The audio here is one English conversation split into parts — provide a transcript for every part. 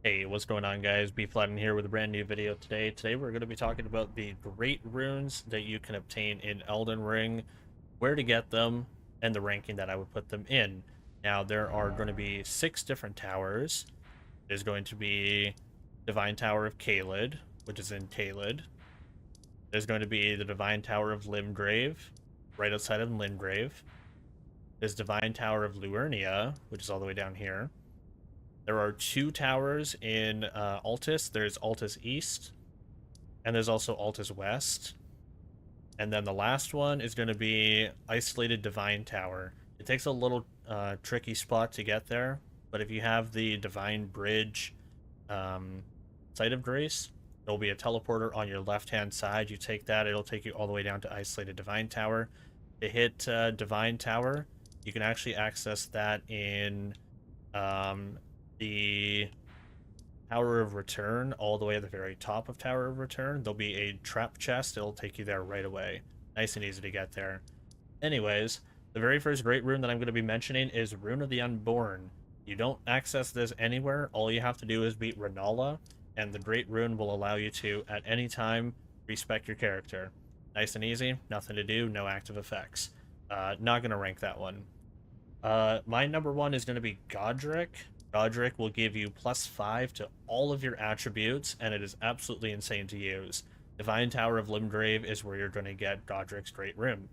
Hey, what's going on, guys? Bflattened here with a brand new video today. Today we're going to be talking about the great runes that you can obtain in Elden Ring, where to get them, and the ranking that I would put them in. Now, there are going to be 6 different towers. There's going to be Divine Tower of Caelid, which is in Caelid. There's going to be the Divine Tower of Limgrave, right outside of Limgrave. There's Divine Tower of Liurnia, which is all the way down here. There are 2 towers in Altus. There's Altus East, and there's also Altus West. And then the last one is going to be Isolated Divine Tower. It takes a little tricky spot to get there, but if you have the Divine Bridge Site of Grace, there'll be a teleporter on your left-hand side. You take that, it'll take you all the way down to Isolated Divine Tower. To hit Divine Tower, you can actually access that in the Tower of Return, all the way at the very top of Tower of Return. There'll be a trap chest. It'll take you there right away. Nice and easy to get there. Anyways, the very first great rune that I'm going to be mentioning is Rune of the Unborn. You don't access this anywhere. All you have to do is beat Renala, and the great rune will allow you to, at any time, respec your character. Nice and easy, nothing to do, no active effects. Not going to rank that one. My number 1 is going to be Godric. Godric will give you +5 to all of your attributes, and it is absolutely insane to use. Divine Tower of Limgrave is where you're going to get Godric's Great Rune.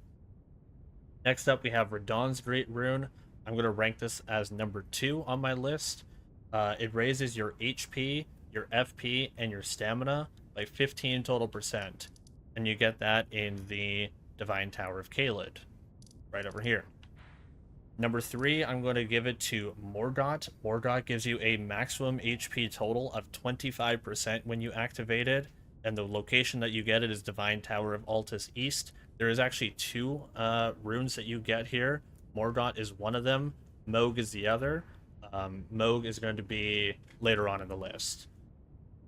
Next up, we have Radahn's Great Rune. I'm going to rank this as number 2 on my list. It raises your HP, your FP, and your stamina by 15 total %. And you get that in the Divine Tower of Caelid, right over here. Number 3, I'm going to give it to Morgott. Morgott gives you a maximum HP total of 25% when you activate it, and the location that you get it is Divine Tower of Altus East. There is actually 2 runes that you get here. Morgott is one of them, Mohg is the other. Mohg is going to be later on in the list.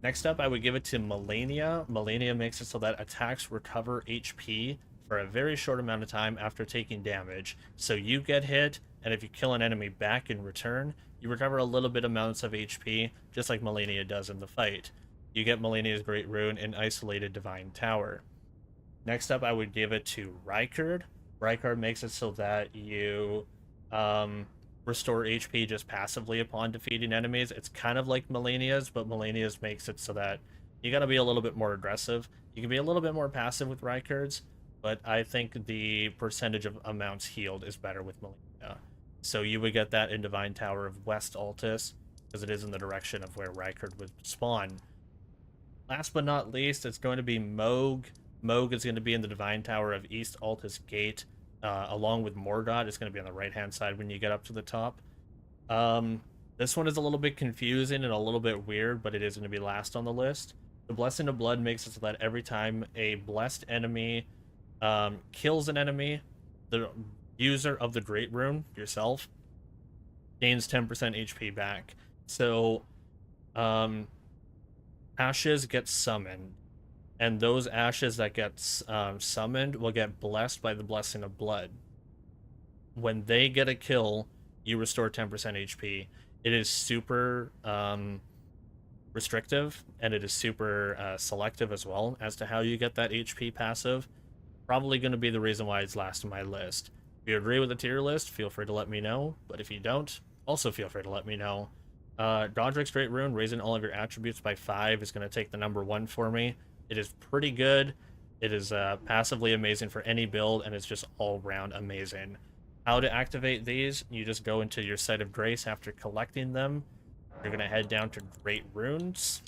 Next up, I would give it to Malenia. Malenia makes it so that attacks recover HP for a very short amount of time after taking damage. So you get hit, and if you kill an enemy back in return, you recover a little bit amounts of HP, just like Malenia does in the fight. You get Malenia's Great Rune in Isolated Divine Tower. Next up, I would give it to Rykard. Rykard makes it so that you restore HP just passively upon defeating enemies. It's kind of like Malenia's, but Malenia's makes it so that you gotta be a little bit more aggressive. You can be a little bit more passive with Rykard's, but I think the percentage of amounts healed is better with Malenia. So you would get that in Divine Tower of West Altus, because it is in the direction of where Rykard would spawn. Last but not least, it's going to be Mohg. Mohg is going to be in the Divine Tower of East Altus Gate, along with Morgott. It's going to be on the right-hand side when you get up to the top. This one is a little bit confusing and a little bit weird, but it is going to be last on the list. The Blessing of Blood makes it so that every time a blessed enemy kills an enemy, the user of the Great Rune, yourself, gains 10% HP back. So, ashes get summoned, and those ashes that get summoned will get blessed by the Blessing of Blood. When they get a kill, you restore 10% HP. It is super restrictive, and it is super selective as well as to how you get that HP passive. Probably going to be the reason why it's last on my list. If you agree with the tier list, feel free to let me know. But if you don't, also feel free to let me know. Godric's Great Rune, raising all of your attributes by 5, is going to take the number 1 for me. It is pretty good. It is passively amazing for any build, and it's just all-round amazing. How to activate these, you just go into your Site of Grace after collecting them. You're going to head down to Great Runes,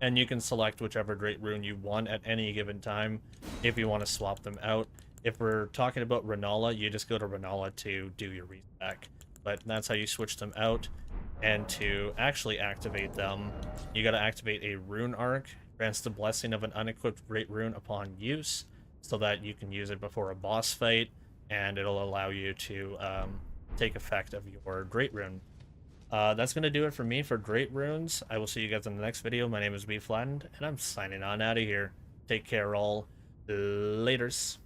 and you can select whichever Great Rune you want at any given time if you want to swap them out. If we're talking about Renala, you just go to Renala to do your respec. But that's how you switch them out. And to actually activate them, you got to activate a Rune Arc. Grants the blessing of an unequipped Great Rune upon use, so that you can use it before a boss fight, and it'll allow you to take effect of your Great Rune. That's going to do it for me for Great Runes. I will see you guys in the next video. My name is Bflattened, and I'm signing on out of here. Take care all. Laters.